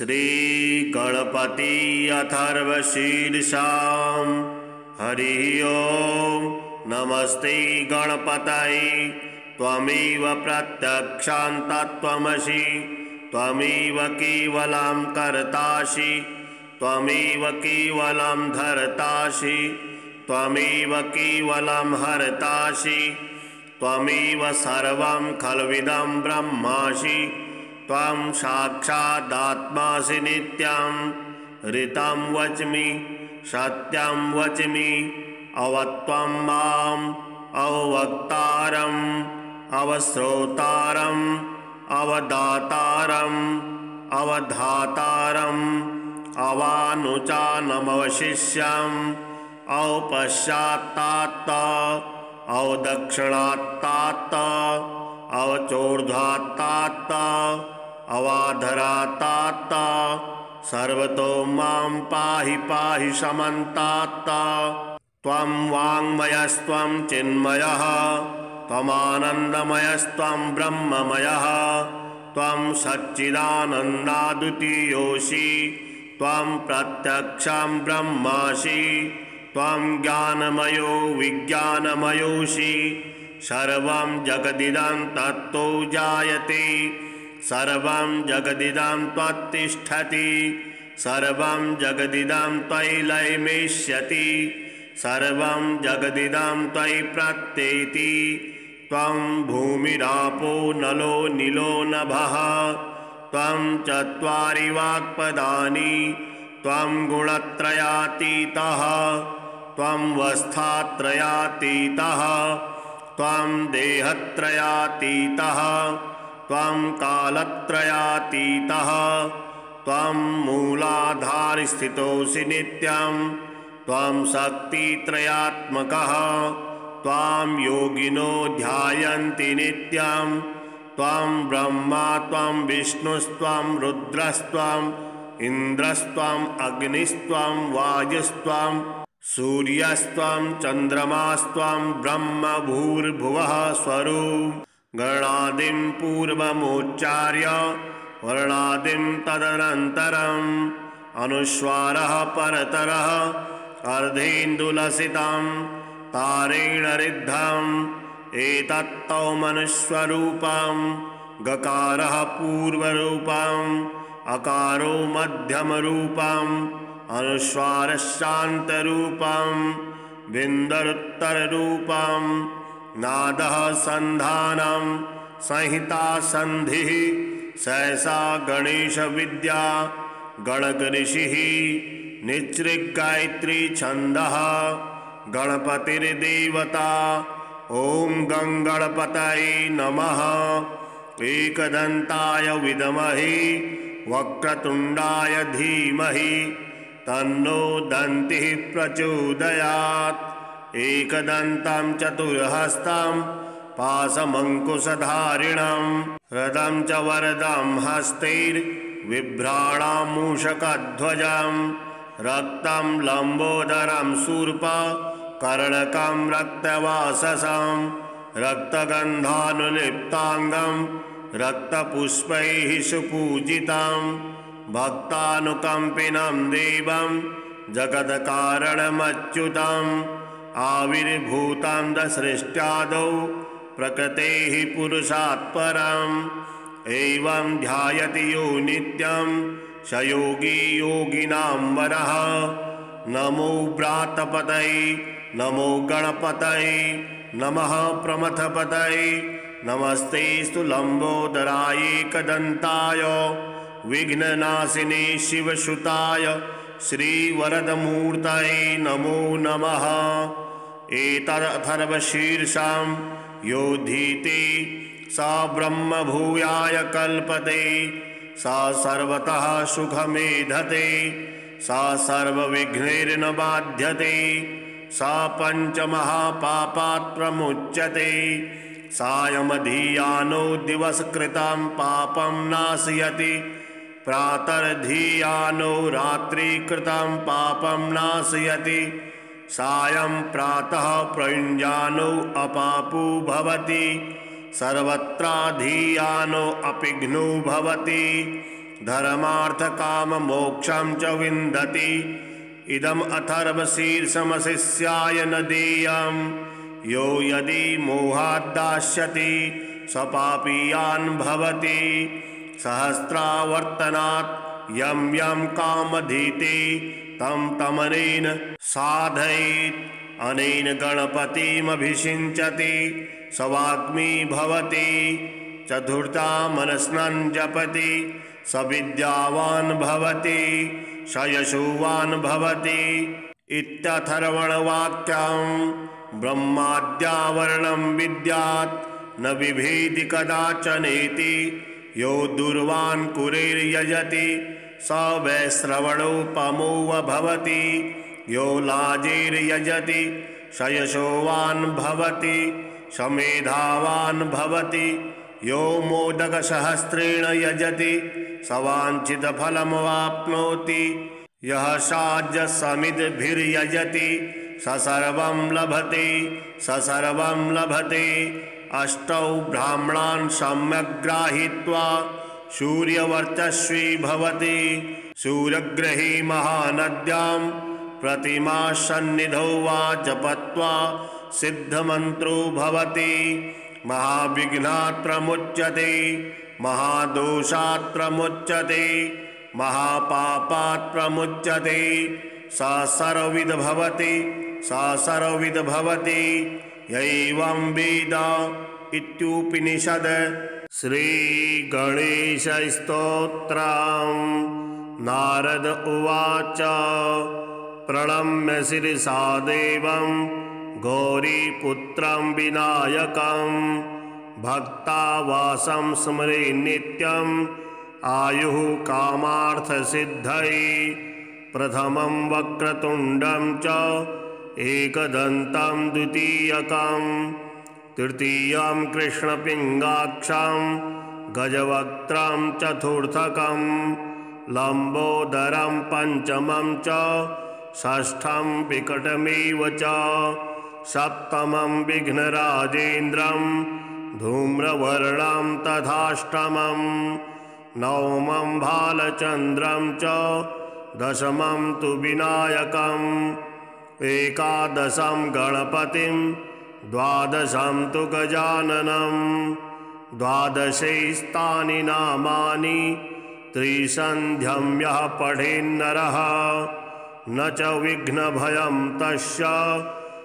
श्री गणपति अथर्वशीर्षां हरि ओं। नमस्ते गणपतये त्वमेव प्रत्यक्षान्तत्वमसि त्वमेव केवलं कर्तासि त्वमेव केवलं धर्तासि त्वमेव केवलं हर्तासि त्वमेव सर्वं खल्विदं ब्रह्मासि त्वं साक्षादात्मासि नित्यं ऋतं वच्मि सत्यं वच्मि अवत्वं माम् अवक्तारम् अवश्रोतारम् अवदातारम् अवधातारम् अवानुचानमवशिष्यम् अवपश्चात्तात अवदक्षिणात्तात अवचोर्ध्वात्तात अवाधरात्तात सर्वतो मां पाहि पाहि समन्तात। त्वं वाङ्मयस्त्वं चिन्मयः त्वमानन्दमयस्त्वं ब्रह्ममयः त्वं सच्चिदानन्दाद्वितीयोऽसि त्वं प्रत्यक्षं ब्रह्मासि त्वं ज्ञानमयो विज्ञानमयोऽसि सर्वं जगदिदं तत्तो जायते सर्वं जगदिदं त्वत्तिष्ठति सर्वं जगदिदं त्वयि लयमेष्यति सर्वं जगदिदं त्वयि प्रत्येति त्वं भूमिरापो नलो नीलो नभः त्वं चत्वारि वाक्पदानि त्वं गुणत्रयातीतः त्वं वस्थात्रयातीतः त्वं देहत्रयातीतः त्वं कालत्रयातीतः त्वं मूलाधारस्थितोऽसि नित्यं त्वं शक्तित्रयात्मकः त्वां योगिनो ध्यायन्ति नित्यं त्वं ब्रह्मा त्वं विष्णुस्त्वं रुद्रस्त्वं इन्द्रस्त्वं अग्निस्त्वं वायुस्त्वं सूर्यस्त्वं चन्द्रमास्त्वं ब्रह्म भूर्भुवः स्वरूप गणादिं पूर्वमुच्चार्य वर्णादिं तदनन्तरम् अनुस्वारः परतरः अर्धेन्दुलसितं तारेण ऋद्धम् एतत्तौ मनुष्यरूपं गकारः पूर्वरूपम् अकारो मध्यमरूपम् अनुस्वारशान्तरूपं बिन्दरुत्तररूपं नादः सन्धानं संहिता सन्धिः सहसा गणेशविद्या गणकऋषिः निच्छृगायत्री छन्दः गणपतिर्देवता ॐ गं गणपतये नमः। एकदन्ताय विद्महे वक्रतुण्डाय धीमहि तन्नो दन्तिः प्रचोदयात्। एकदन्तं चतुर्हस्तं पाशमङ्कुशधारिणं रदं च वरदं हस्तैर्बिभ्राणां मूषकध्वजं रक्तं लम्बोदरं शूर्पकर्णकं रक्तवाससं रक्तगन्धानुलिप्ताङ्गं रक्तपुष्पैः सुपूजितं भक्तानुकम्पिनं देवं जगत्कारणमच्युतम् आविर्भूतं दसृष्ट्यादौ प्रकृतेः पुरुषात् परम् एवं ध्यायति यो नित्यं स योगी योगिनां वरः। नमो व्रातपतये नमो गणपतये नमः प्रमथपतये नमस्तेस्तु लम्बोदराय एकदन्ताय विघ्ननाशिने शिवसुताय श्रीवरदमूर्तये नमो नमः। एतदथर्वशीर्षं योधीते सा ब्रह्मभूयाय कल्पते सा सर्वतः सुखमेधते सा सर्वविघ्नैर्न बाध्यते सा पञ्चमहापापात् प्रमुच्यते सायमधियानो दिवसकृतं पापं नाशयति प्रातर्धियानो रात्रिकृतं पापं नाशयति सायं प्रातः प्रयुञ्जानो अपापो भवति सर्वत्राधियानो अपिघ्नो भवति धर्मार्थकाममोक्षं च विन्दति। इदम् अथर्वशीर्षमशिष्याय न देयं। यो यदि मोहाद्दास्यति स पापीयान् भवति। सहस्रावर्तनात् यं यं कामधीते तं तमनेन साधयेत्। अनेन गणपतिमभिषिञ्चति स वाग्मी भवति। चतुर्था मनस्नं जपति स विद्यावान् भवति। स यशोवान् भवति। इत्यथर्वणवाक्यं ब्रह्माद्यावरणं विद्यात् न बिभेति कदाचनेति। यो दूरवान् कुरेर्यजति स वै श्रवणोपमो भवति। यो लाजेर्यजति स यशोवान् भवति। स मेधावान् भवति। यो मोदकसहस्रेण यजति स वाञ्छितफलमवाप्नोति। यः साज्यसमिद्भिर्यजति स सर्वं लभते। स सर्वं लभते। अष्टौ ब्राह्मणान् सम्यक् गृहीत्वा सूर्यवर्चस्वी भवति। सूर्यग्रहे महानद्यां प्रतिमासन्निधौ वा जपत्वा सिद्धमन्त्रो भवति। महाविघ्नात् प्रमुच्यते। महादोषात् प्रमुच्यते। महापापात् प्रमुच्यते। सा सर्वविद् भवति। सा सर्वविद् भवति। यैवं वेद इत्युपनिषद्। श्रीगणेशस्तोत्रम्। नारद उवाच प्रणम्य शिरसा देवं गौरीपुत्रं विनायकं। भक्तावासं स्मरे नित्यम् आयुः कामार्थसिद्धये। प्रथमं वक्रतुण्डं च एकदन्तं द्वितीयकं। तृतीयं कृष्णपिङ्गाक्षं गजवक्त्रं चतुर्थकं। लम्बोदरं पञ्चमं च षष्ठं विकटमेव च। सप्तमं विघ्नराजेन्द्रं धूम्रवर्णं तथाष्टमं। नवमं भालचन्द्रं च दशमं तु विनायकम्। एकादशं गणपतिं द्वादशं तु गजाननं। द्वादशैस्तानि नामानि त्रिसन्ध्यं यः पठेन्नरः न च विघ्नभयं तस्य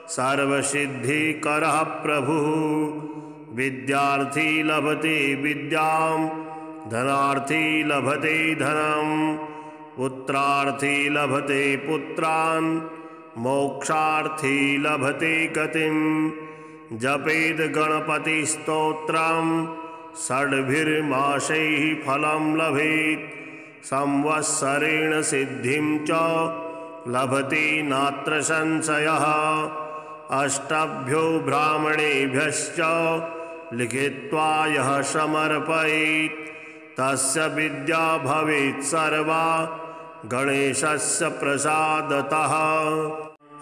सर्वसिद्धिकरः प्रभुः। विद्यार्थी लभते विद्यां धनार्थी लभते धनं। पुत्रार्थी लभते पुत्रान् मोक्षार्थी लभते गतिं। जपेद गणपतिस्तोत्रं षड्भिर्मासैः फलं लभेत्। संवत्सरेण सिद्धिं च लभते नात्र संशयः। अष्टभ्यो ब्राह्मणेभ्यश्च लिखित्वा यः समर्पयेत् तस्य विद्या भवेत् सर्वा गणेशस्य प्रसादतः।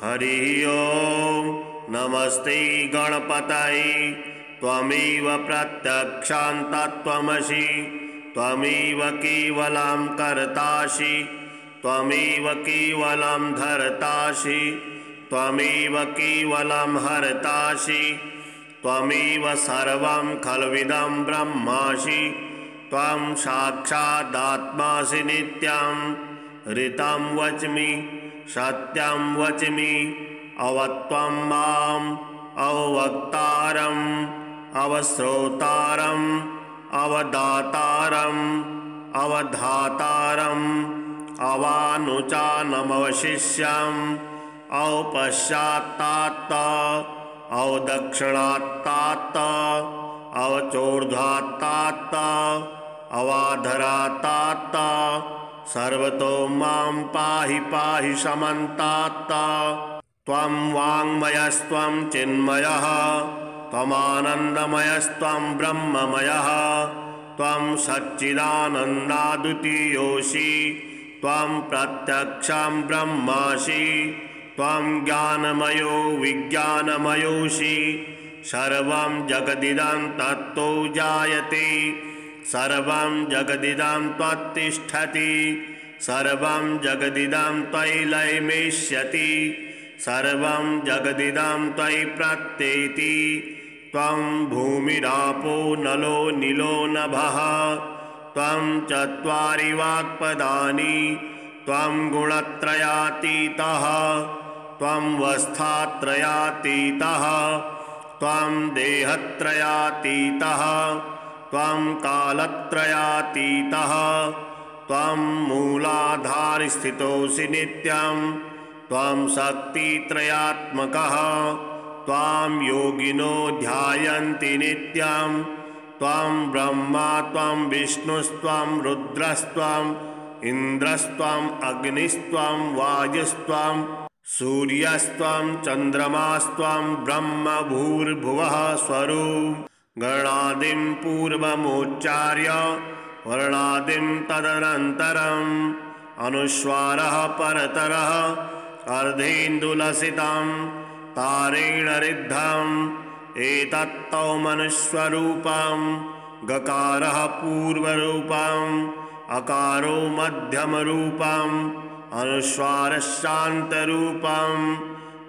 हरि ओं नमस्ते गणपतये। त्वमेव प्रत्यक्षान्तत्वमसि। त्वमेव केवलं कर्तासि। त्वमेव केवलं धर्तासि। त्वमेव केवलं हर्तासि। त्वमेव सर्वं खल्विदं ब्रह्मासि। त्वं साक्षादात्मासि नित्यं। ऋतं वच्मि सत्यं वच्मि। अवत्वं माम् अवक्तारम् अवश्रोतारम् अवदातारम् अवधातारम् अवानुचानमवशिष्यम् अवपश्चात्तात अवदक्षिणात्तात अवचोर्ध्वात्तात अवाधरात्तात सर्वतो मां पाहि पाहि समन्तात। त्वं वाङ्मयस्त्वं चिन्मयः त्वमानन्दमयस्त्वं ब्रह्ममयः। त्वं सच्चिदानन्दाद्वितीयोऽसि। त्वं प्रत्यक्षं ब्रह्मासि। त्वं ज्ञानमयो विज्ञानमयोऽसि। सर्वं जगदिदं तत्तो जायते सर्वं जगदिदं त्वत्तिष्ठति सर्वं जगदिदं त्वयि लयमेष्यति सर्वं जगदिदं त्वयि प्रत्येति त्वं भूमिरापो नलो नीलो नभः त्वं चत्वारि वाक्पदानि त्वं गुणत्रयातीतः त्वं वस्थात्रयातीतः त्वं देहत्रयातीतः त्वं कालत्रयातीतः त्वं मूलाधारस्थितोऽसि नित्यं त्वं शक्तित्रयात्मकः त्वां योगिनो ध्यायन्ति नित्यं त्वं ब्रह्मा त्वं विष्णुस्त्वं रुद्रस्त्वं इन्द्रस्त्वं अग्निस्त्वं वायुस्त्वं सूर्यस्त्वं चन्द्रमास्त्वं ब्रह्म भूर्भुवः स्वरूप गणादिं पूर्वमुच्चार्य वर्णादिं तदनन्तरम् अनुस्वारः परतरः अर्धेन्दुलसितं तारेण रिद्धम् एतत्तौ मनुष्यरूपं गकारः पूर्वरूपम् अकारो मध्यमरूपम् अनुस्वारशान्तरूपम्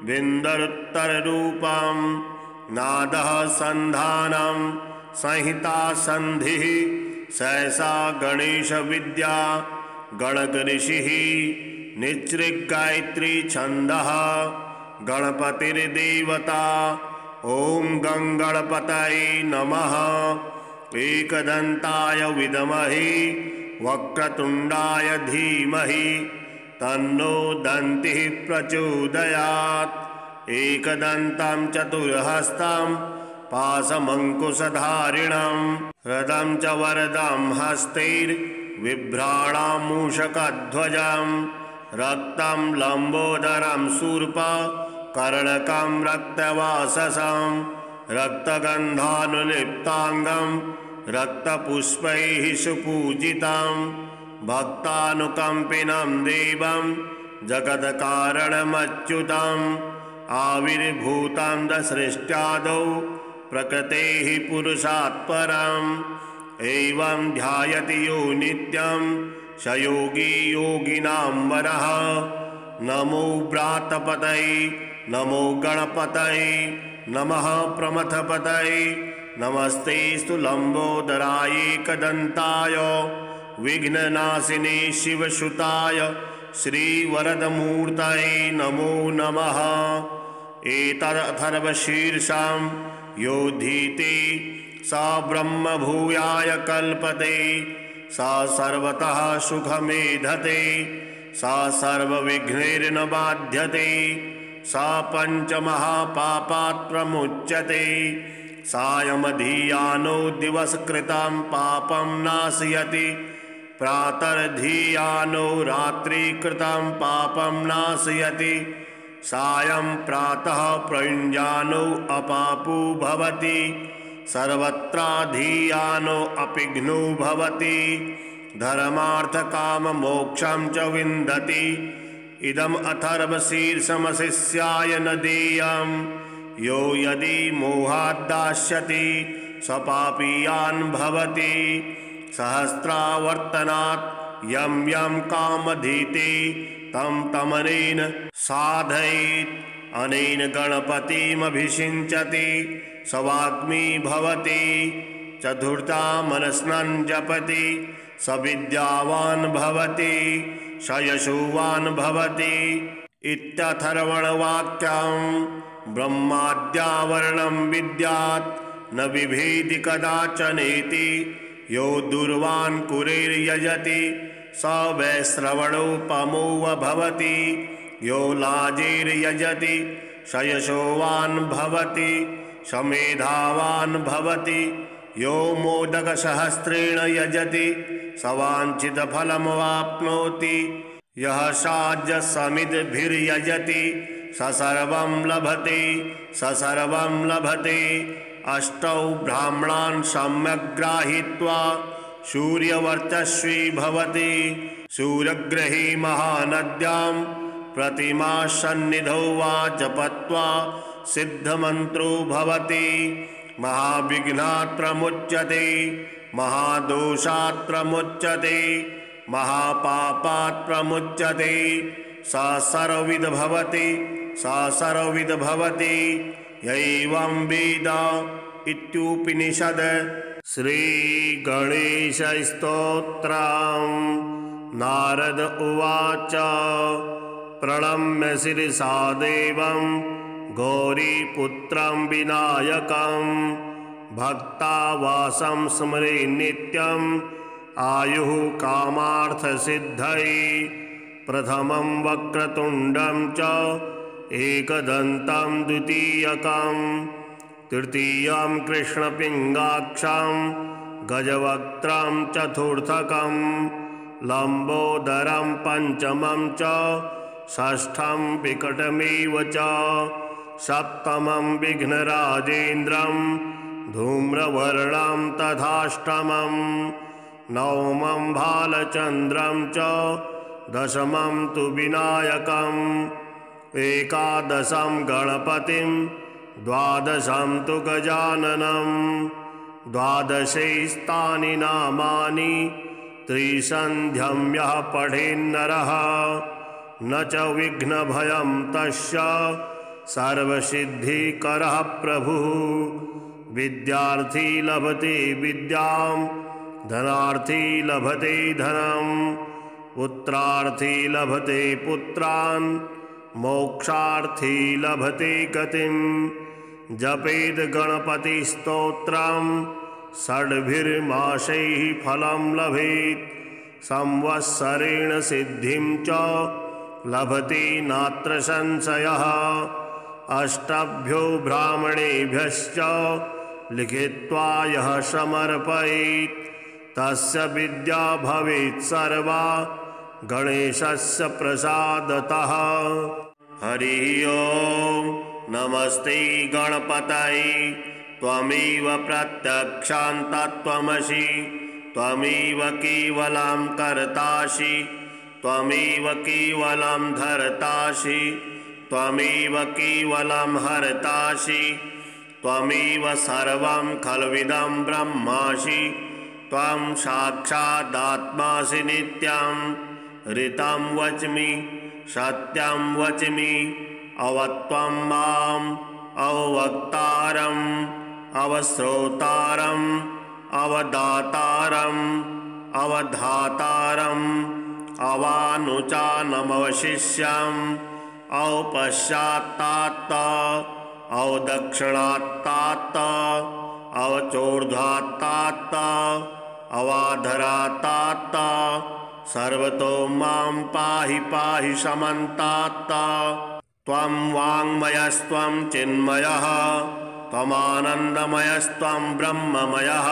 बिन्दरुत्तररूपम् नादः सन्धानं संहिता सन्धिः सहसा गणेशविद्या गणकऋषिः निच्छृगायत्री छन्दः गणपतिर्देवता ॐ गं गणपतये नमः एकदन्ताय विद्महे वक्रतुण्डाय धीमहि तन्नो दन्तिः प्रचोदयात् एकदन्तं चतुर्हस्तं पाशमङ्कुशधारिणं रथं च वरदं हस्तैर्बिभ्राणां मूषकध्वजं रक्तं लम्बोदरं शूर्पकर्णकं रक्तवाससं रक्तगन्धानुलिप्ताङ्गं रक्तपुष्पैः सुपूजितं भक्तानुकम्पिनं देवं जगत्कारणमच्युतम् आविर्भूतं दसृष्ट्यादौ प्रकृतेः पुरुषात् परम् एवं ध्यायति यो नित्यं स योगी योगिनां वरः नमो व्रातपतये नमो गणपतये नमः प्रमथपतये नमस्ते लम्बोदराय एकदन्ताय विघ्ननाशिने शिवसुताय श्रीवरदमूर्तये नमो नमः एतदथर्वशीर्षं योधीते सा ब्रह्मभूयाय कल्पते सा सर्वतः सुखमेधते सा सर्वविघ्नैर्न बाध्यते सा पञ्चमहापापात् प्रमुच्यते सायमधीयानो दिवसकृतं पापं नाशयति प्रातर्धीयानो रात्रिकृतं पापं नाशयति सायं प्रातः प्रयुञ्जानो अपापो भवति सर्वत्राधीयानो अपिघ्नो भवति धर्मार्थकाममोक्षं च विन्दति इदम् अथर्वशीर्षमशिष्याय न देयं यो यदि मोहाद्दास्यति स पापीयान् भवति सहस्रावर्तनात् यं यं कामधीते तं तमनेन साधयेत् अनेन गणपतिमभिषिञ्चति स वाग्मी भवति चतुर्था मनस्नं जपति स विद्यावान् भवति स यशोवान् भवति इत्यथर्वणवाक्यं ब्रह्माद्यावरणं विद्यात् न बिभेति कदाचनेति यो दूरवान् कुरेर्यजति स वैश्रवणोपमो भवति यो लाजेर्यजति स यशोवान् भवति स मेधावान् भवति यो मोदकसहस्रेण यजति स वाञ्छितफलमवाप्नोति यः साज्यसमिद्भिर्यजति स सर्वं लभते स सर्वं लभते अष्टौ ब्राह्मणान् सम्यक् गृहीत्वा सूर्यवर्चस्वी भवति सूर्यग्रही महानद्यां प्रतिमा सन्निधौ वा जपत्वा सिद्धमन्त्रो भवति महाविघ्नात् प्रमुच्यते महादोषात् प्रमुच्यते महापापात् प्रमुच्यते स सर्वविद् भवति स सर्वविद् भवति यैवं वेद इत्युपनिषद्। श्रीगणेशस्तोत्रम्। नारद उवाच प्रणम्य शिरसा देवं गौरीपुत्रं विनायकं भक्तावासं स्मरे नित्यम् आयुः कामार्थसिद्धये प्रथमं वक्रतुण्डं च एकदन्तं द्वितीयकं तृतीयं कृष्णपिङ्गाक्षं गजवक्त्रं चतुर्थकं लम्बोदरं पञ्चमं च षष्ठं विकटमेव च सप्तमं विघ्नराजेन्द्रं धूम्रवर्णं तथाष्टमं नवमं भालचन्द्रं च दशमं तु विनायकम् एकादशं गणपतिं द्वादशं तु गजाननं द्वादशैस्तानि नामानि त्रिसन्ध्यं यः पठेन्नरः न च विघ्नभयं तस्य सर्वसिद्धिकरः प्रभुः। विद्यार्थी लभते विद्यां धनार्थी लभते धनं पुत्रार्थी लभते पुत्रान् मोक्षार्थी लभते गतिं। जपेद गणपतिस्तोत्रं षड्भिर्मासैः फलं लभेत् संवत्सरेण सिद्धिं च लभते नात्र संशयः। अष्टभ्यो ब्राह्मणेभ्यश्च लिखित्वा यः समर्पयेत् तस्य विद्या भवेत् सर्वा गणेशस्य प्रसादतः। हरि ओम नमस्ते गणपतये त्वमेव प्रत्यक्षां तत्त्वमसि त्वमेव केवलं कर्तासि त्वमेव केवलं धर्तासि त्वमेव केवलं हर्तासि त्वमेव सर्वं खल्विदं ब्रह्मासि त्वं साक्षादात्मासि नित्यं ऋतं वच्मि सत्यं वच्मि अवत्वं माम् अवक्तारम् अवश्रोतारम् अवदातारम् अवधातारम् अवानुचानमवशिष्यम् अवपश्चात्तात अवदक्षिणात्तात अवचोर्ध्वात्तात अवाधरात्तात सर्वतो मां पाहि पाहि समन्तात। त्वं वाङ्मयस्त्वं चिन्मयः त्वमानन्दमयस्त्वं ब्रह्ममयः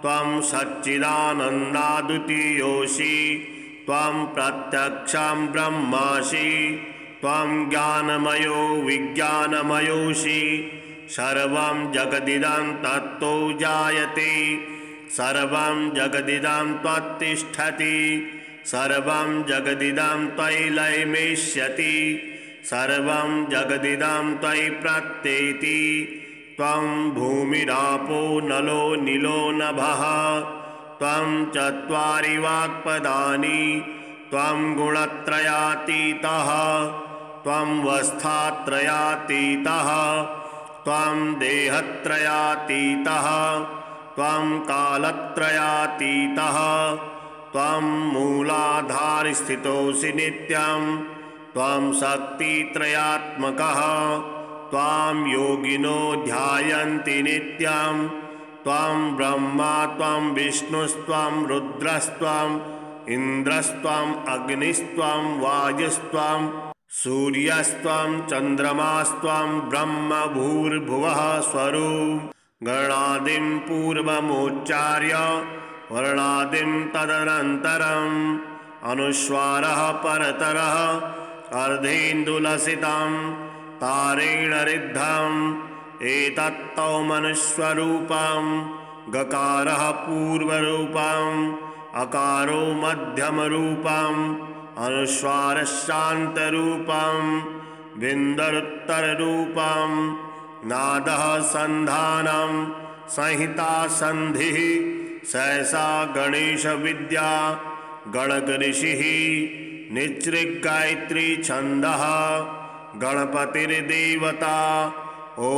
त्वं सच्चिदानन्दाद्वितीयोऽसि त्वं प्रत्यक्षं ब्रह्मासि त्वं ज्ञानमयो विज्ञानमयोऽसि सर्वं जगदिदं तत्तो जायते सर्वं जगदिदं त्वत्तिष्ठति सर्वं जगदिदं त्वयि लयमेष्यति सर्वं जगदिदं त्वयि प्रत्येति त्वं भूमिरापो नलो नीलो नभः त्वं चत्वारि वाक्पदानि त्वं गुणत्रयातीतः त्वं वस्थात्रयातीतः त्वं देहत्रयातीतः त्वं कालत्रयातीतः त्वं मूलाधारस्थितोऽसि नित्यं त्वं शक्तित्रयात्मकः त्वां योगिनो ध्यायन्ति नित्यं त्वं ब्रह्मा त्वं विष्णुस्त्वं रुद्रस्त्वं इन्द्रस्त्वं अग्निस्त्वं वायुस्त्वं सूर्यस्त्वं चन्द्रमास्त्वं ब्रह्म भूर्भुवः स्वरूप गणादिं पूर्वमुच्चार्य वर्णादिं तदनन्तरम् अनुस्वारः परतरः अर्धेन्दुलसितं तारेण ऋद्धम् एतत्तौ मनुष्यरूपं गकारः पूर्वरूपम् अकारो मध्यमरूपम् अनुस्वारशान्तरूपं विन्दरुत्तररूपं नादः सन्धानं संहिता सन्धिः सहसा गणेश विद्या गणकऋषिः निच्छृगायत्री छन्दः गणपतिर्देवता। ॐ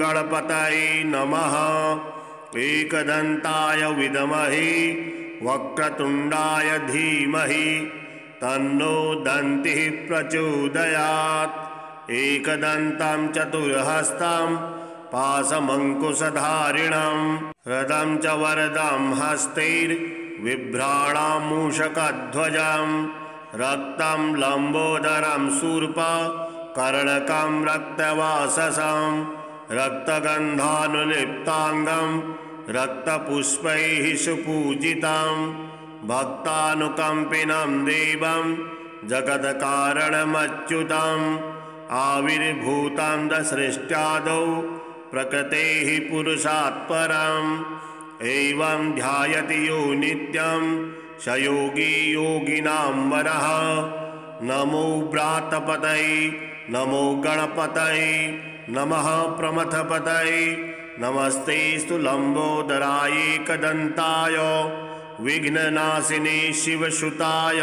गणपतये नमः। एकदन्ताय विद्महे वक्रतुण्डाय धीमहि तन्नो दन्तिः प्रचोदयात्। एकदन्तं चतुर्हस्तं पाशमङ्कुशधारिणं रथं च वरदं हस्तैर्बिभ्राणां मूषकध्वजं रक्तं लम्बोदरं शूर्पकर्णकं रक्तवाससं रक्तगन्धानुलिप्ताङ्गं रक्तपुष्पैः सुपूजितं भक्तानुकम्पिनं देवं जगत्कारणमच्युतम् आविर्भूतं दसृष्ट्यादौ प्रकृतेः पुरुषात् परम् एवं ध्यायति यो नित्यं स योगी योगिनां वरः। नमो व्रातपतये नमो गणपतये नमः प्रमथपतये नमस्ते लम्बोदराय एकदन्ताय विघ्ननाशिने शिवसुताय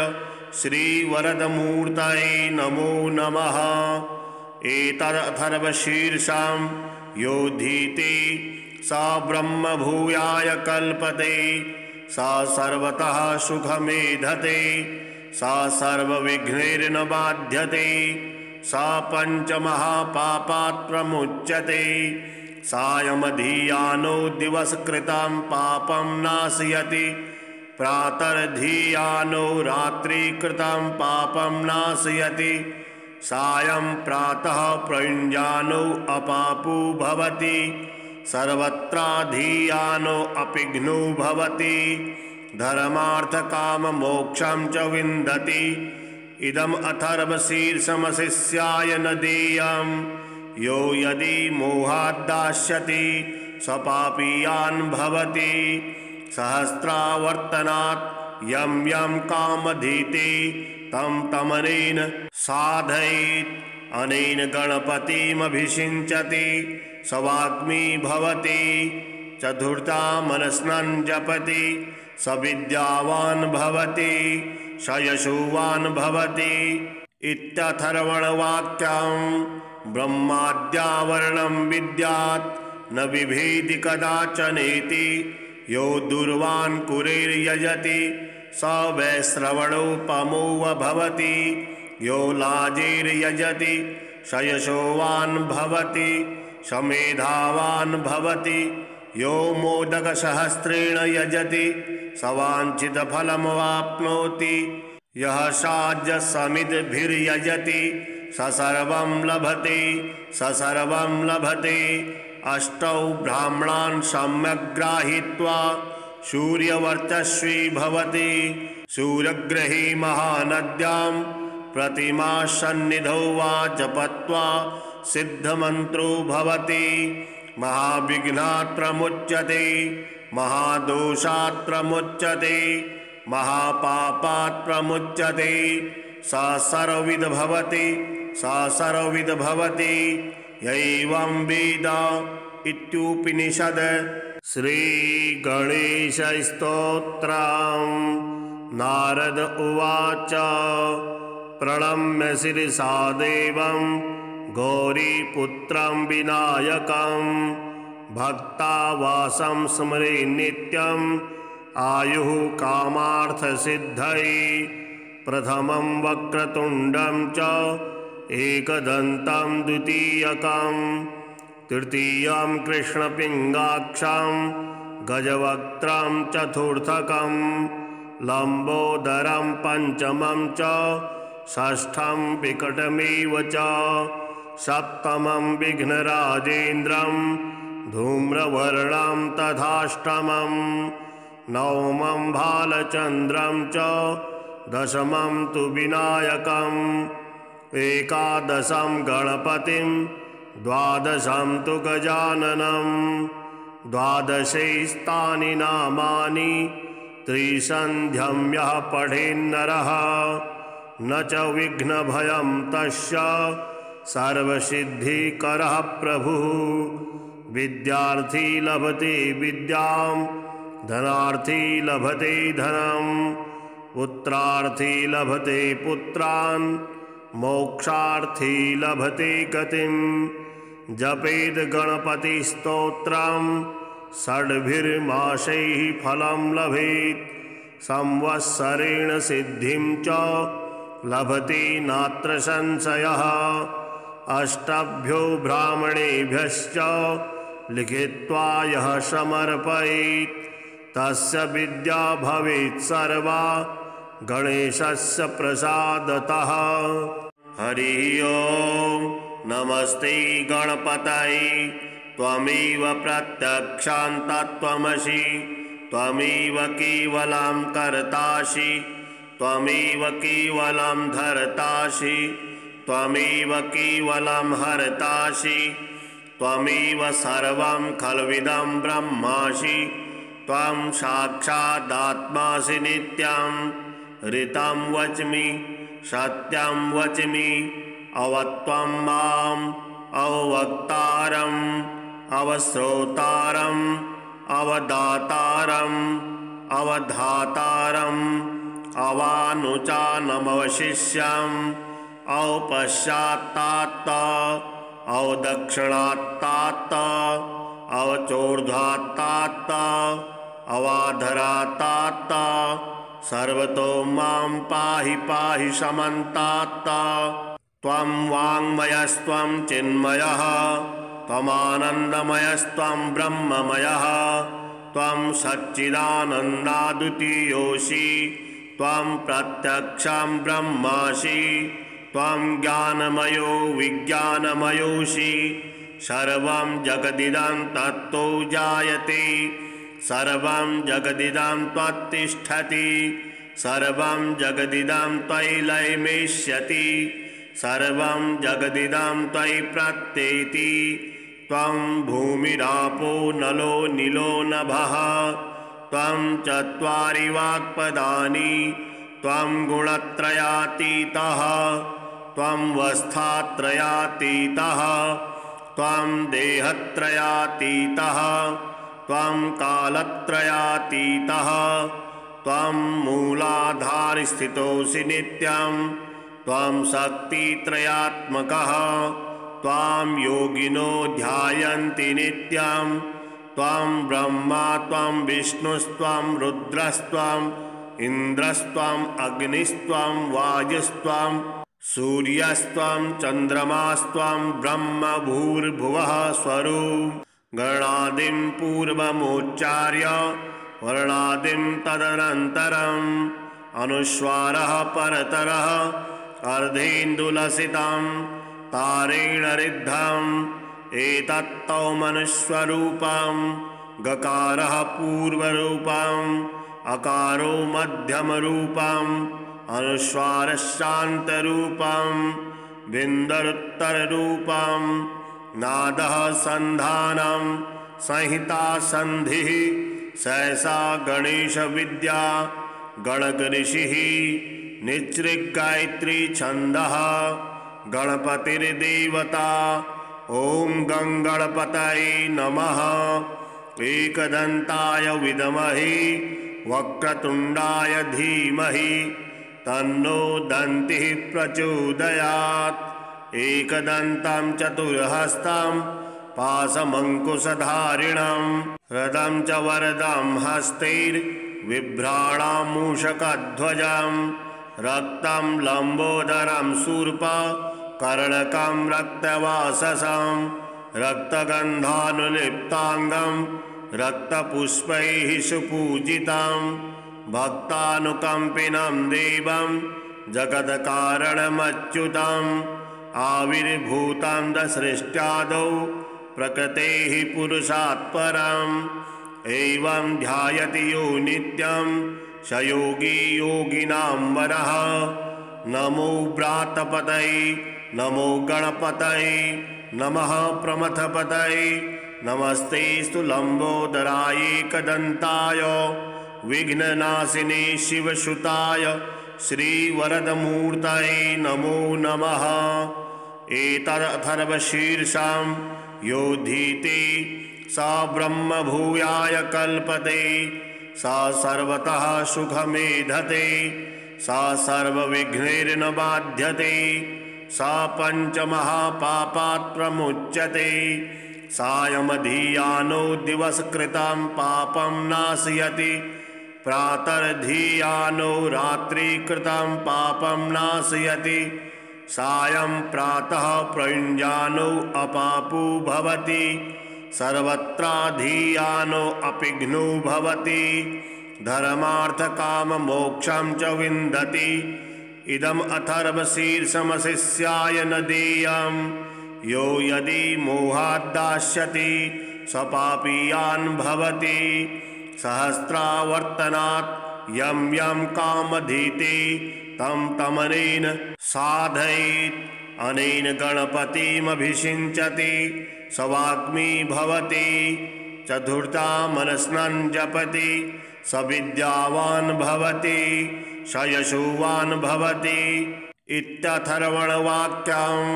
श्रीवरदमूर्तये नमो नमः। एतदथर्वशीर्षं योधीते स ब्रह्मभूयाय कल्पते स सर्वतः सुखमेधते स सर्वविघ्नैर्न बाध्यते स पञ्चमहापापात् प्रमुच्यते सायमधियानो दिवसकृतं पापं नाशयति प्रातर्धियानो रात्रिकृतं पापं नाशयति सायं प्रातः प्रयुञ्जानो अपापो भवति सर्वत्राधियानो अपिघ्नो भवति धर्मार्थकाममोक्षं च विन्दति। इदम् अथर्वशीर्षमशिष्याय न देयं यो यदि मोहाद्दास्यति स पापीयान् भवति सहस्रावर्तनात् यं यं कामधीते तं तमनेन साधयेत् अनेन गणपतिमभिषिञ्चति स वाग्मी भवति चतुर्था मनस्नं जपति स विद्यावान् भवति स यशोवान् भवति इत्यथर्वणवाक्यं ब्रह्माद्यावरणं विद्यात् न बिभेति कदाचनेति यो दूरवान् कुरेर्यजति स वैश्रवणोपमो भवति यो लाजेर्यजति स यशोवान् भवति स मेधावान् भवति यो मोदकसहस्रेण यजति स वाञ्छितफलमवाप्नोति यः साज्यसमिद्भिर्यजति स सर्वं लभते स सर्वं लभते। अष्टौ ब्राह्मणान् सम्यक् गृहीत्वा सूर्यवर्चस्वी भवति सूर्यग्रहे महानद्यां प्रतिमा सन्निधौ वा जपत्वा सिद्धमन्त्रो भवति महाविघ्नात् प्रमुच्यते महादोषात् प्रमुच्यते महापापात् प्रमुच्यते सा सर्वविद् भवति सा सर्वविद् भवति यैवं वेद इत्युपनिषद्। श्रीगणेशस्तोत्रम् नारद उवाच प्रणम्य शिरसा देवं गौरीपुत्रं विनायकं भक्तावासं स्मरे नित्यम् आयुः कामार्थसिद्धये प्रथमं वक्रतुण्डं च एकदन्तं द्वितीयकं तृतीयं कृष्णपिङ्गाक्षं गजवक्त्रं चतुर्थकं लम्बोदरं पञ्चमं च षष्ठं विकटमेव च सप्तमं विघ्नराजेन्द्रं धूम्रवर्णं तथाष्टमं नवमं भालचन्द्रं च दशमं तु विनायकम् एकादशं गणपतिं द्वादशं तु गजाननं द्वादशैस्तानि नामानि त्रिसन्ध्यं यः पठेन्नरः न च विघ्नभयं तस्य सर्वसिद्धिकरः प्रभुः। विद्यार्थी लभते विद्यां धनार्थी लभते धनम् पुत्रार्थी लभते पुत्रान् मोक्षार्थी लभते गतिम् जपेद गणपतिस्तोत्रम् षड्भिर्मासैः फलं लभेत् संवत्सरेण सिद्धिं च लभते नात्र संशयः अष्टभ्यो ब्राह्मणेभ्यश्च लिखित्वा यः समर्पयेत् तस्य विद्या भवेत् सर्वा गणेशस्य प्रसादतः। हरि ओम नमस्ते गणपतये त्वमेव प्रत्यक्षां तत्त्वमसि त्वमेव केवलं कर्तासि त्वमेव केवलं धर्तासि त्वमेव केवलं हर्तासि त्वमेव सर्वं खल्विदं ब्रह्मासि त्वं साक्षादात्मासि नित्यं ऋतं वच्मि सत्यं वच्मि अवत्वं माम् अवक्तारम् अवश्रोतारम् अवदातारम् अवधातारम् अवानुचानमवशिष्यम् अवपश्चात्तात अवदक्षिणात्तात अवचोर्ध्वात्तात अवाधरात्तात सर्वतो मां पाहि पाहि समन्तात। त्वं वाङ्मयस्त्वं चिन्मयः त्वमानन्दमयस्त्वं ब्रह्ममयः त्वं सच्चिदानन्दाद्वितीयोऽसि त्वं प्रत्यक्षं ब्रह्मासि त्वं ज्ञानमयो विज्ञानमयोऽसि सर्वं जगदिदं तत्तो जायते सर्वं जगदिदं त्वत्तिष्ठति सर्वं जगदिदं त्वयि लयमेष्यति सर्वं जगदिदं त्वयि प्रत्येति त्वं भूमिरापो नलो नीलो नभः त्वं चत्वारि वाक्पदानि त्वं गुणत्रयातीतः त्वं वस्थात्रयातीतः त्वं देहत्रयातीतः त्वं कालत्रयातीतः त्वं मूलाधारस्थितोऽसि नित्यं त्वं शक्तित्रयात्मकः त्वां योगिनो ध्यायन्ति नित्यं त्वं ब्रह्मा त्वं विष्णुस्त्वं रुद्रस्त्वं इन्द्रस्त्वं अग्निस्त्वं वायुस्त्वं सूर्यस्त्वं चन्द्रमास्त्वं ब्रह्म भूर्भुवः स्वरूप गणादिं पूर्वमुच्चार्य वर्णादिं तदनन्तरम् अनुस्वारः परतरः अर्धेन्दुलसितं तारेण ऋद्धम् एतत्तौ मनुस्वरूपं गकारः पूर्वरूपम् अकारो मध्यमरूपम् अनुस्वारशान्तरूपम् बिन्दरुत्तररूपम् नादः सन्धानं संहिता संधिः सहसा गणेश विद्या गणकऋषिः निच्छृगायत्री छन्दः गणपतिर्देवता ॐ गणपतये नमः। एकदन्ताय विद्महे वक्रतुण्डाय धीमहि तन्नो दन्तिः प्रचोदयात्। एकदन्तं चतुर्हस्तं पाशमङ्कुशधारिणं रदं च वरदं हस्तैर्बिभ्राणं मूषकध्वजं रक्तं लम्बोदरं शूर्पकर्णकं रक्तवाससं रक्तगन्धानुलिप्ताङ्गं रक्तपुष्पैः सुपूजितं भक्तानुकम्पिनं देवं जगत्कारणमच्युतम् आविर्भूतं दसृष्ट्यादौ प्रकृतेः पुरुषात् परम् एवं ध्यायति यो नित्यं स योगी योगिनां वरः। नमो व्रातपतये नमो गणपतये नमः प्रमथपतये नमस्तेस्तु लम्बोदराय एकदन्ताय विघ्ननाशिने शिवसुताय श्रीवरदमूर्तये नमो नमः। एतदथर्वशीर्षं योधीते स ब्रह्मभूयाय कल्पते स सर्वतः सुखमेधते स सर्वविघ्नैर्न बाध्यते स पञ्चमहापापात् प्रमुच्यते सायमधीयानो दिवसकृतं पापं नाशयति प्रातर्धीयानो रात्रिकृतं पापं नाशयति सायं प्रातः प्रयुञ्जानो अपापो भवति सर्वत्राधीयानो अपिघ्नो भवति धर्मार्थकाममोक्षं च विन्दति इदम् अथर्वशीर्षमशिष्याय न देयम् यो यदि मोहाद्दास्यति स पापीयान् भवति सहस्रावर्तनात् यं यं कामधीते तं तमनेन साधयेत् अनेन गणपतिमभिषिञ्चति स वाग्मी भवति चतुर्था मनस्नन् जपति स विद्यावान् भवति स यशोवान् भवति इत्यथर्वणवाक्यम्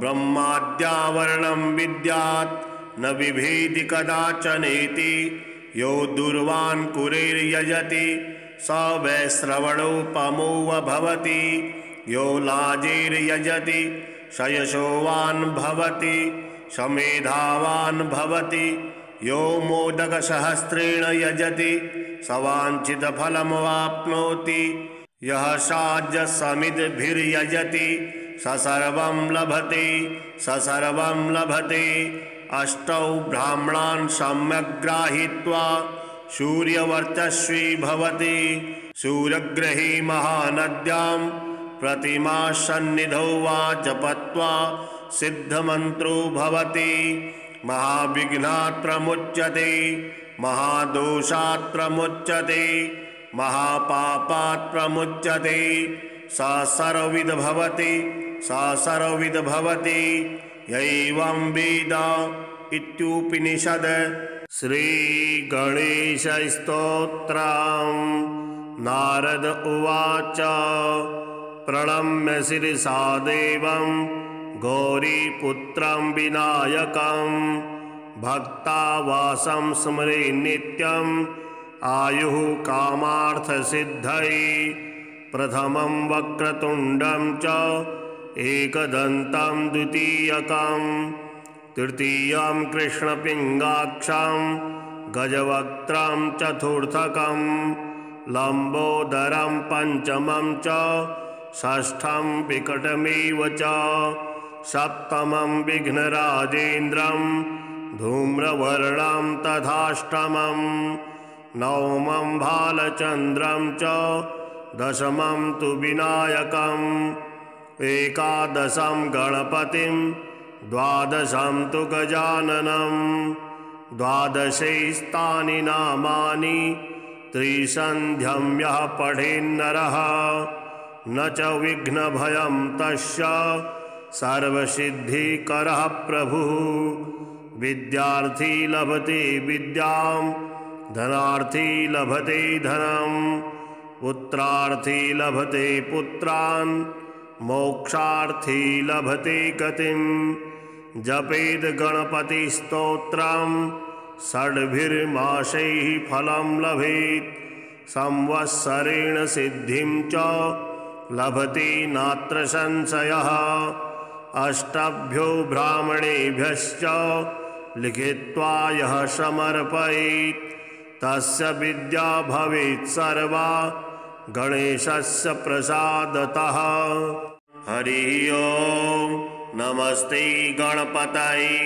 ब्रह्माद्यावरणं विद्यात् न बिभेति कदाचनेति यो दूरवान् कुरेर्यजति स वैश्रवणोपमो भवति यो लाजेर्यजति स यशोवान् भवति स मेधावान् भवति यो मोदकसहस्रेण यजति स वाञ्छितफलमवाप्नोति यः साज्यसमिद्भिर्यजति स सर्वं लभते स सर्वं लभते अष्टौ ब्राह्मणान् सम्यक् गृहीत्वा सूर्यवर्चस्वी भवति सूर्यग्रहे महानद्यां प्रतिमासन्निधौ वा जपत्वा सिद्धमन्त्रो भवति महाविघ्नात् प्रमुच्यते महादोषात् प्रमुच्यते महापापात् प्रमुच्यते स सर्वविद् भवति स सर्वविद् भवति यैवं वेद इत्युपनिषद्। श्रीगणेशस्तोत्रम् नारद उवाच प्रणम्य शिरसा देवं गौरीपुत्रं विनायकं भक्तावासं स्मरे नित्यं आयुः कामार्थसिद्धये प्रथमं वक्रतुण्डं च एकदन्तं द्वितीयकं तृतीयं कृष्णपिङ्गाक्षं गजवक्त्रं चतुर्थकं लम्बोदरं पञ्चमं च षष्ठं विकटमेव च सप्तमं विघ्नराजेन्द्रं धूम्रवर्णं तथाष्टमं नवमं भालचन्द्रं च दशमं तु विनायकम् एकादशं गणपतिं द्वादशं तु गजाननं द्वादशैस्तानि नामानि त्रिसन्ध्यं यः पठेन्नरः न च विघ्नभयं तस्य सर्वसिद्धिकरः प्रभुः विद्यार्थी लभते विद्यां धनार्थी लभते धनम् पुत्रार्थी लभते पुत्रान् मोक्षार्थी लभते गतिम् जपेद गणपतिस्तोत्रं षड्भिर्मासैः फलं लभेत् संवत्सरेण सिद्धिं च लभते नात्र संशयः अष्टभ्यो ब्राह्मणेभ्यश्च लिखित्वा यः समर्पयेत् तस्य विद्या भवेत् सर्वा गणेशस्य प्रसादतः। हरि ओम नमस्ते गणपतये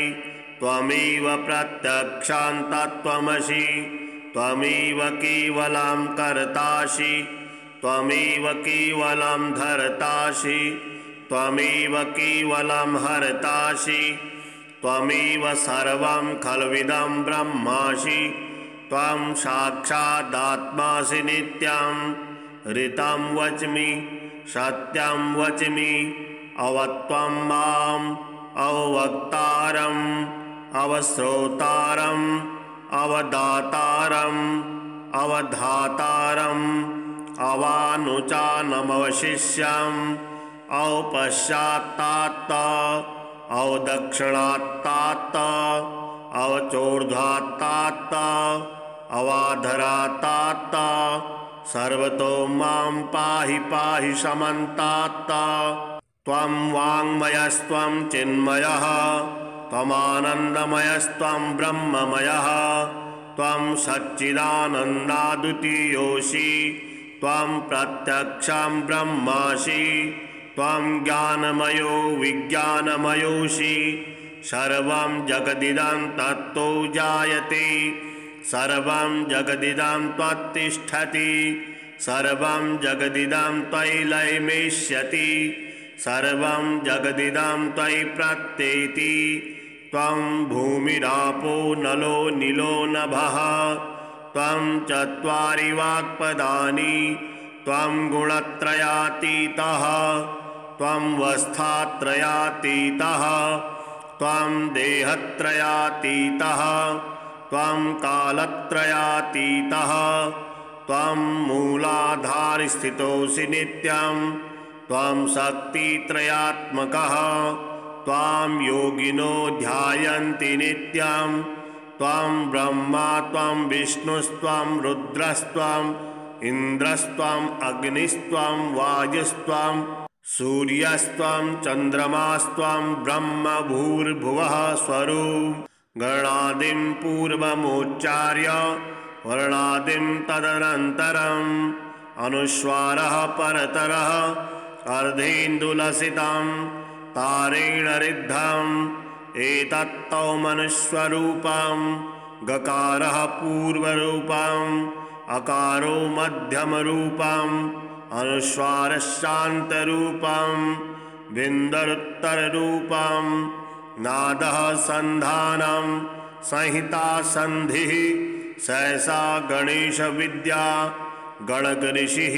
त्वमेव प्रत्यक्षां तत्त्वमसि त्वमेव केवलं कर्तासि त्वमेव केवलं धर्तासि त्वमेव केवलं हर्तासि त्वमेव सर्वं खल्विदं ब्रह्मासि त्वं साक्षादात्मासि नित्यं ऋतं वच्मि सत्यं वच्मि अवत्वं माम् अवक्तारम् अवश्रोतारम् अवदातारम् अवधातारम् अवानुचानमवशिष्यम् अवपश्चात्तात अवदक्षिणात्तात अवचोर्ध्वात्तात अवाधरातात्ता सर्वतो मां पाहि पाहि समन्तात्ता त्वं वाङ्मयस्त्वं चिन्मयः त्वमानन्दमयस्त्वं ब्रह्ममयः त्वं सच्चिदानन्दाद्वितीयोऽसि त्वं प्रत्यक्षं ब्रह्मासि त्वं ज्ञानमयो विज्ञानमयोऽसि सर्वं जगदिदं तत्तो जायते सर्वं जगदिदं त्वत्तिष्ठति सर्वं जगदिदं त्वयि लयमेष्यति सर्वं जगदिदं त्वयि प्रत्येति त्वं भूमिरापो नलो नीलो नभः त्वं चत्वारि वाक्पदानि त्वं गुणत्रयातीतः त्वं वस्थात्रयातीतः त्वं देहत्रयातीतः त्वं कालत्रयातीतः त्वं मूलाधारस्थितोऽसि नित्यं त्वं शक्तित्रयात्मकः त्वां योगिनो ध्यायन्ति नित्यं त्वं ब्रह्मा त्वं विष्णुस्त्वं रुद्रस्त्वम् इन्द्रस्त्वम् अग्निस्त्वं वायुस्त्वं सूर्यस्त्वं चन्द्रमास्त्वं ब्रह्म भूर्भुवः स्वरूप गणादिं पूर्वमुच्चार्य वर्णादिं तदनन्तरम् अनुस्वारः परतरः अर्धेन्दुलसितं तारेण रिद्धम् एतत्तौ मनुस्वरूपं गकारः पूर्वरूपम् अकारो मध्यमरूपम् अनुस्वारशान्तरूपम् बिन्दरुत्तररूपम् नादः सन्धानं संहिता संधिः सहसा गणेशविद्या गणकऋषिः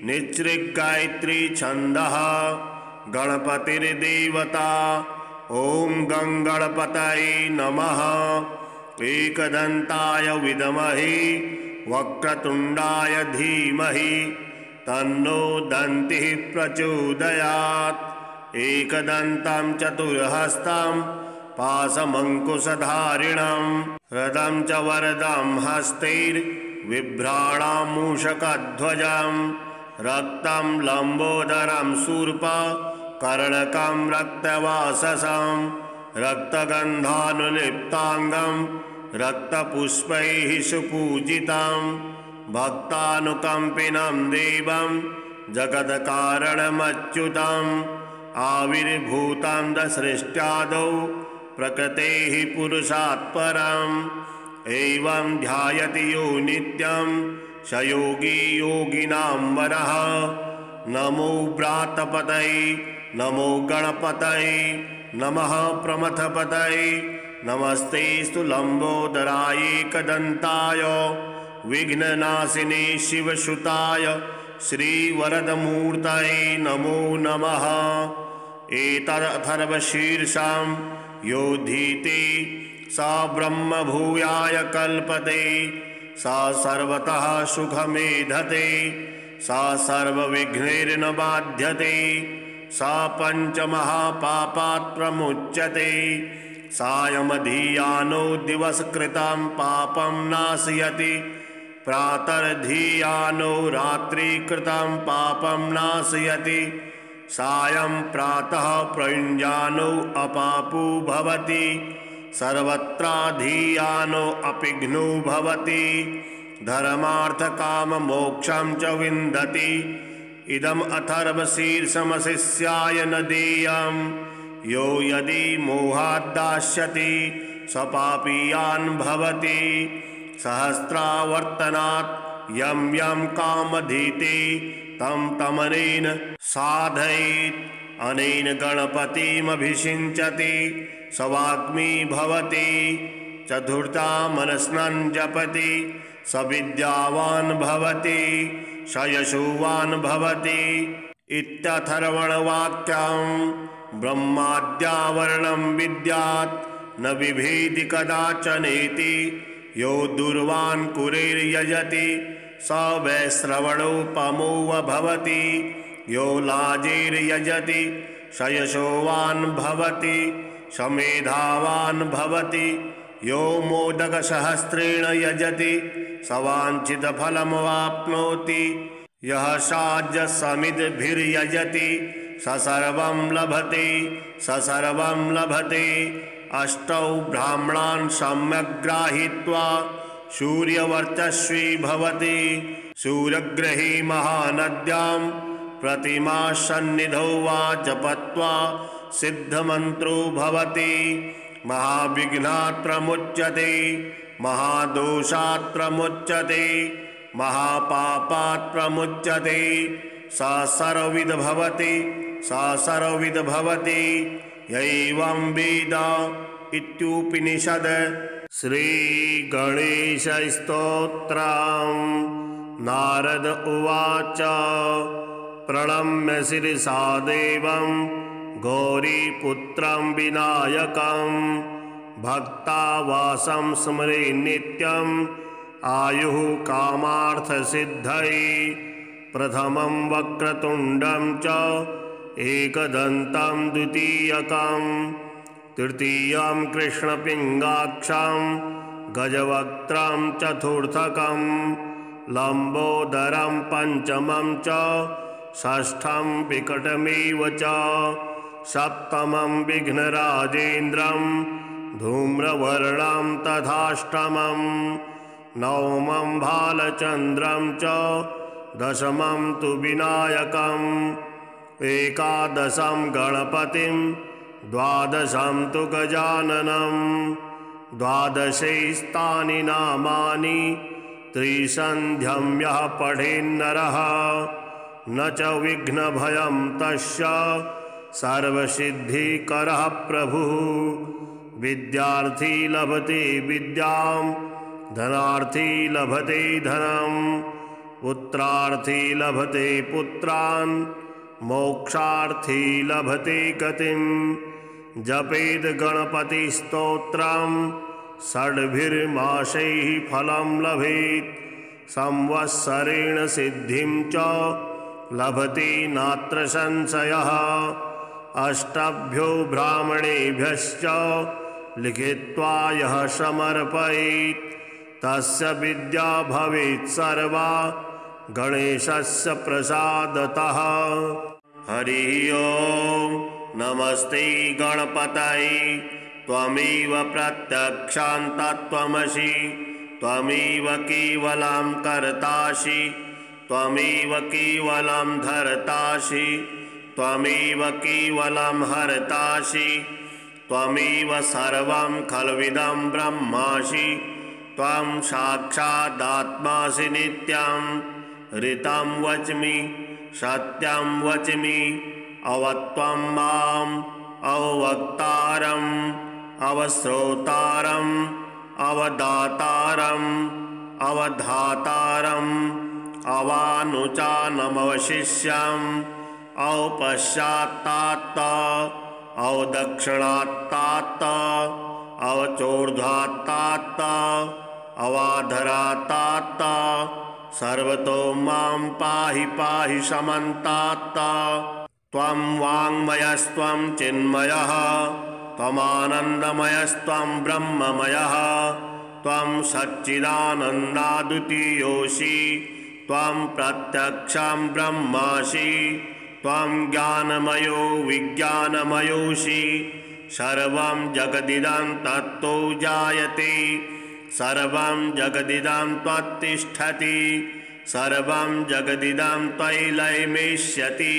निच्छृगायत्री छन्दः गणपतिर्देवता ॐ गङ्गणपतये नमः एकदन्ताय विद्महे वक्रतुण्डाय धीमहि तन्नो दन्तिः प्रचोदयात् एकदन्तं चतुर्हस्तं पाशमङ्कुशधारिणं रदं च वरदं हस्तैर्बिभ्राणामूषकध्वजं रक्तं लम्बोदरं शूर्पकर्णकं रक्तवाससं रक्तगन्धानुलिप्ताङ्गं रक्तपुष्पैः सुपूजितं भक्तानुकम्पिनं देवं जगत्कारणमच्युतम् आविर्भूतं दसृष्ट्यादौ प्रकृतेः पुरुषात् परम् एवं ध्यायति यो नित्यं स योगी योगिनां वरः नमो व्रातपतये नमो गणपतये नमः प्रमथपतये नमस्तेस्तु लम्बोदराय एकदन्ताय विघ्ननाशिने शिवसुताय श्रीवरदमूर्तये नमो नमः एतदथर्वशीर्षं योधीते सा ब्रह्मभूयाय कल्पते सा सर्वतः सुखमेधते सा सर्वविघ्नैर्न बाध्यते सा पञ्चमहापापात् प्रमुच्यते सायमधीयानो दिवसकृतं पापं नाशयति प्रातर्धीयानो रात्रिकृतं पापं नाशयति सायं प्रातः प्रयुञ्जानो अपापो भवति सर्वत्राधीयानो अपिघ्नो भवति धर्मार्थकाममोक्षं च विन्दति इदम् अथर्वशीर्षमशिष्याय न देयं यो यदि मोहाद्दास्यति स पापीयान् भवति सहस्रावर्तनात् यं यं कामधीते तं तमनेन साधयेत् अनेन गणपतिमभिषिञ्चति स वाग्मी भवति चतुर्था मनस्नन् जपति स विद्यावान् भवति स यशोवान् भवति इत्यथर्वणवाक्यं ब्रह्माद्यावरणं विद्यात् न बिभेति कदाचनेति यो दूरवान् कुरेर्यजति स वै श्रवणोपमो भवति यो लाजेर्यजति स यशोवान् भवति स मेधावान् भवति यो मोदकसहस्रेण यजति स वाञ्छितफलमवाप्नोति। यः साज्यसमिद्भिर्यजति स सर्वं लभते स सर्वं लभते। अष्टौ ब्राह्मणान् सम्यक् गृहीत्वा सूर्यवर्चस्वी भवति। सूर्यग्रहे महानद्यां प्रतिमासन्निधौ वा जपत्वा सिद्धमन्त्रो भवति। महाविघ्नात् प्रमुच्यते महादोषात् प्रमुच्यते महापापात् प्रमुच्यते। स सर्वविद् भवति स सर्वविद् भवति यैवं वेद इत्युपनिषद्। श्रीगणेशस्तोत्रम्। नारद उवाच प्रणम्य शिरसा देवं गौरीपुत्रं विनायकं भक्तावासं स्मरे नित्यं आयुः कामार्थसिद्धये। प्रथमं वक्रतुण्डं च एकदन्तं द्वितीयकं तृतीयं कृष्णपिङ्गाक्षं गजवक्त्रं चतुर्थकं लम्बोदरं पञ्चमं च षष्ठं विकटमेव च सप्तमं विघ्नराजेन्द्रं धूम्रवर्णं तथाष्टमं नवमं भालचन्द्रं च दशमं तु विनायकम् एकादशं गणपतिं द्वादशं तु गजाननं द्वादशैस्तानि नामानि त्रिसन्ध्यं यः पठेन्नरः न च विघ्नभयं तस्य सर्वसिद्धिकरः प्रभुः। विद्यार्थी लभते विद्यां धनार्थी लभते धनं पुत्रार्थी लभते पुत्रान् मोक्षार्थी लभते गतिं। जपेद गणपतिस्तोत्रं षड्भिर्मासैः फलं लभेत् संवत्सरेण सिद्धिं च लभते नात्र संशयः। अष्टभ्यो ब्राह्मणेभ्यश्च लिखित्वा यः समर्पयेत् तस्य विद्या भवेत् सर्वा गणेशस्य प्रसादतः। हरि ओम नमस्ते गणपतये त्वमेव प्रत्यक्षां तत्त्वमसि त्वमेव केवलं कर्तासि त्वमेव केवलं धर्तासि त्वमेव केवलं हर्तासि त्वमेव सर्वं खल्विदं ब्रह्मासि त्वं साक्षादात्मासि नित्यं। ऋतं वच्मि सत्यं वच्मि अवत्वं माम् अवक्तारम् अवश्रोतारम् अवदातारम् अवधातारम् अवानुचानमवशिष्यम् अवपश्चात्तात अवदक्षिणात्तात अवचोर्ध्वात्तात अवाधरातात सर्वतो मां पाहि पाहि समन्तात। त्वं वाङ्मयस्त्वं चिन्मयः त्वमानन्दमयस्त्वं ब्रह्ममयः त्वं सच्चिदानन्दाद्वितीयोऽसि त्वं प्रत्यक्षं ब्रह्मासि त्वं ज्ञानमयो विज्ञानमयोऽसि। सर्वं जगदिदं तत्तो जायते सर्वं जगदिदं त्वत्तिष्ठति सर्वं जगदिदं त्वयि लयमेष्यति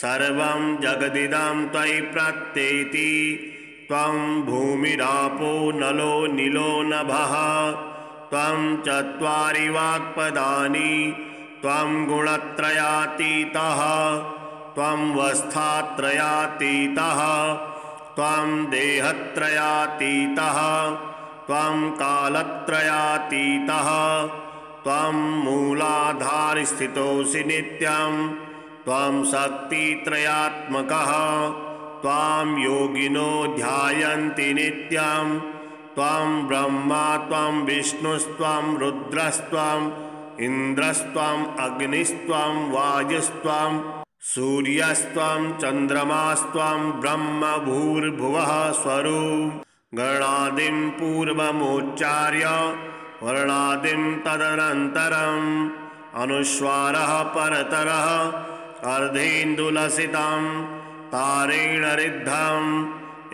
सर्वं जगदिदं त्वयि प्रत्येति। त्वं भूमिरापो नलो नीलो नभः त्वं चत्वारि वाक्पदानि त्वं गुणत्रयातीतः त्वं वस्थात्रयातीतः त्वं देहत्रयातीतः त्वं कालत्रयातीतः त्वं मूलाधारस्थितोऽसि नित्यं त्वं शक्तित्रयात्मकः त्वां योगिनो ध्यायन्ति नित्यं त्वं ब्रह्मा त्वं विष्णुस्त्वं रुद्रस्त्वं इन्द्रस्त्वं अग्निस्त्वं वायुस्त्वं सूर्यस्त्वं चन्द्रमास्त्वं ब्रह्म भूर्भुवः स्वरूप गणादिं पूर्वमुच्चार्य वर्णादिं तदनन्तरम् अनुस्वारः परतरः अर्धेन्दुलसितं तारेण रिद्धम्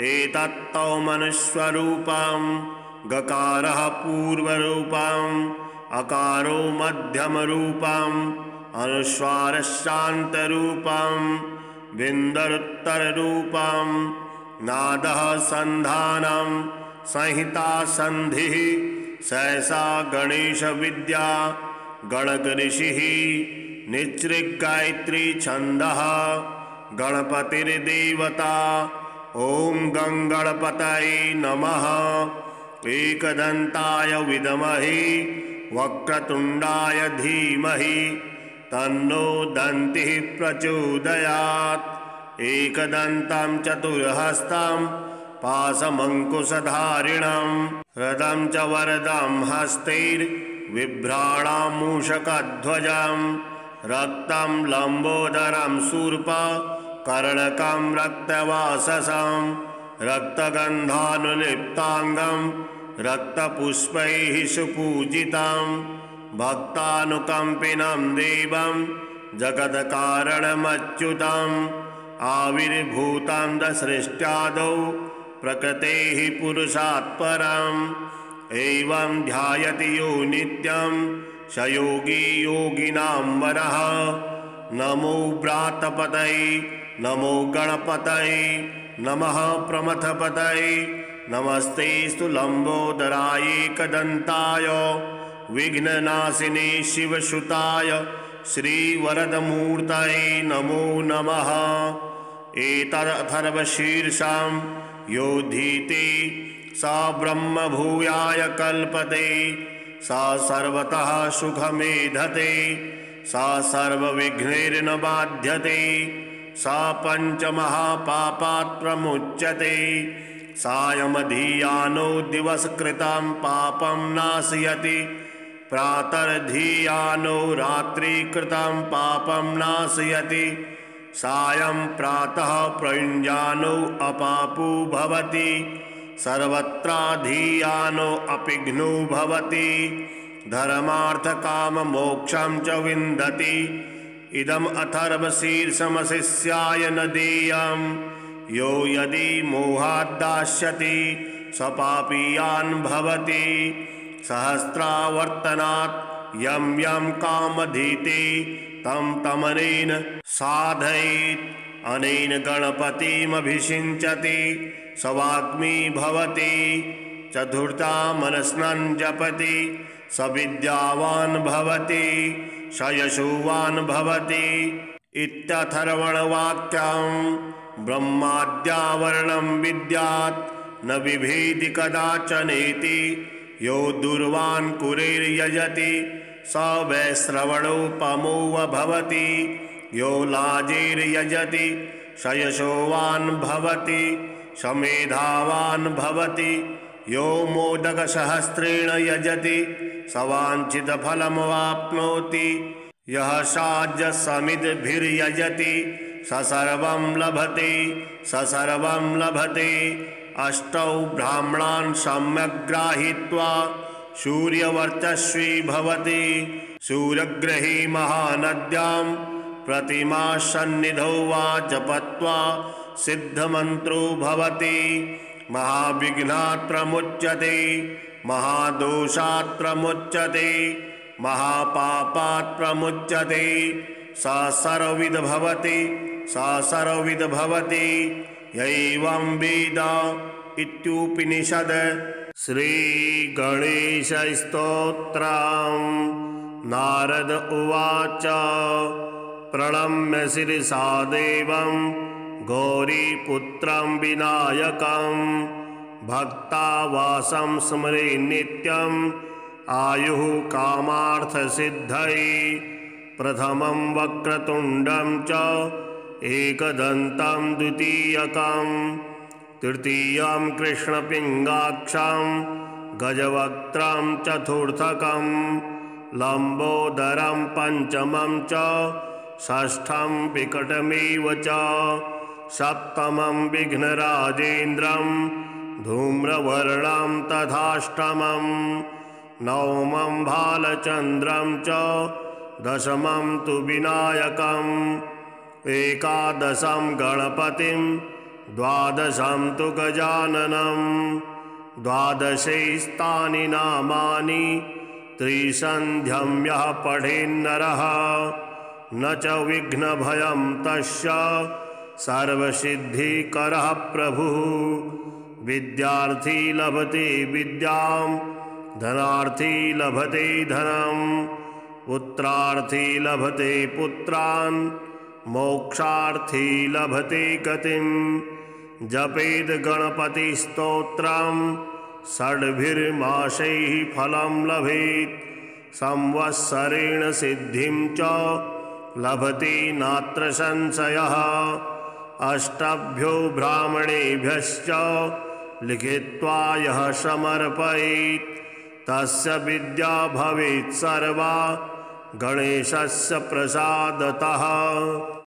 एतत्तौ मनुस्वरूपं गकारः पूर्वरूपम् अकारो मध्यमरूपम् अनुस्वारशान्तरूपम् बिन्दरुत्तररूपम् नादः सन्धानं संहिता संधिः सहसा गणेशविद्या गणकऋषिः निच्छृगायत्री छन्दः गणपतिर्देवता ॐ गणपतये नमः। एकदन्ताय विद्महे वक्रतुण्डाय धीमहि तन्नो दन्तिः प्रचोदयात्। एकदन्तं चतुर्हस्तं पाशमङ्कुशधारिणं रदं च वरदं हस्तैर्बिभ्राणां मूषकध्वजं रक्तं लम्बोदरं शूर्पकर्णकं रक्तवाससं रक्तगन्धानुलिप्ताङ्गं रक्तपुष्पैः सुपूजितं भक्तानुकम्पिनं देवं जगत्कारणमच्युतम् आविर्भूतं दसृष्ट्यादौ प्रकृतेः पुरुषात् परम् एवं ध्यायति यो नित्यं स योगी योगिनां वरः। नमो व्रातपतये नमो गणपतये नमः प्रमथपतये नमस्तेस्तु लम्बोदराय एकदन्ताय विघ्ननाशिने शिवसुताय श्रीवरदमूर्तये नमो नमः। एतदथर्वशीर्षां योधीते सा ब्रह्मभूयाय कल्पते सा सर्वतः सुखमेधते सा सर्वविघ्नैर्न बाध्यते सा पञ्चमहापापात् प्रमुच्यते सायमधियानो दिवसकृतं पापं नाशयति प्रातर्धियानो रात्रिकृतं पापं नाशयति सायं प्रातः प्रयुञ्जानो अपापो भवति सर्वत्राधियानो अपिघ्नो भवति धर्मार्थकाममोक्षं च विन्दति। इदम् अथर्वशीर्षमशिष्याय न देयं यो यदि मोहाद्दास्यति स पापीयान् भवति सहस्रावर्तनात् यं यं कामधीते तं तमनेन साधयेत् अनेन गणपतिमभिषिञ्चति स वाग्मी भवति चतुर्था मनस्नं जपति स विद्यावान् भवति स यशोवान् भवति इत्यथर्वणवाक्यं ब्रह्माद्यावरणं विद्यात् न बिभेति कदाचनेति यो दूरवान् कुरेर्यजति स वै श्रवणोपमो भवति यो लाजेर्यजति स यशोवान् भवति स मेधावान् भवति यो मोदकसहस्रेण यजति स वाञ्छितफलमवाप्नोति यः साज्यसमिद्भिर्यजति स सर्वं लभते स सर्वं लभते। अष्टौ ब्राह्मणान् सम्यक् गृहीत्वा सूर्यवर्चस्वी भवति सूर्यग्रहे महानद्यां प्रतिमासन्निधौ वा जपत्वा सिद्धमन्त्रो भवति महाविघ्नात् प्रमुच्यते महादोषात् प्रमुच्यते महापापात् प्रमुच्यते सा सर्वविद् भवति सा सर्वविद् भवति यैवं वेद इत्युपनिषद्। श्रीगणेशस्तोत्रम् नारद उवाच प्रणम्य शिरसा देवं गौरीपुत्रं विनायकं भक्तावासं स्मरे नित्यं आयुः कामार्थसिद्धये प्रथमं वक्रतुण्डं च एकदन्तं द्वितीयकं तृतीयं कृष्णपिङ्गाक्षं गजवक्त्रं चतुर्थकं लम्बोदरं पञ्चमं च षष्ठं विकटमेव च सप्तमं विघ्नराजेन्द्रं धूम्रवर्णं तथाष्टमं नवमं भालचन्द्रं च दशमं तु विनायकम् एकादशं गणपतिं द्वादशं तु गजाननं द्वादशैस्तानि नामानि त्रिसन्ध्यं यः पठेन्नरः न च विघ्नभयं तस्य सर्वसिद्धिकरः प्रभुः विद्यार्थी लभते विद्यां धनार्थी लभते धनं पुत्रार्थी लभते पुत्रान् मोक्षार्थी लभते गतिं जपेद गणपतिस्तोत्रं षड्भिर्मासैः फलं लभेत् संवत्सरेण सिद्धिं च लभते नात्र संशयः अष्टभ्यो ब्राह्मणेभ्यश्च लिखित्वा यः समर्पयेत् तस्य विद्या भवेत् सर्वा गणेशस्य प्रसादतः।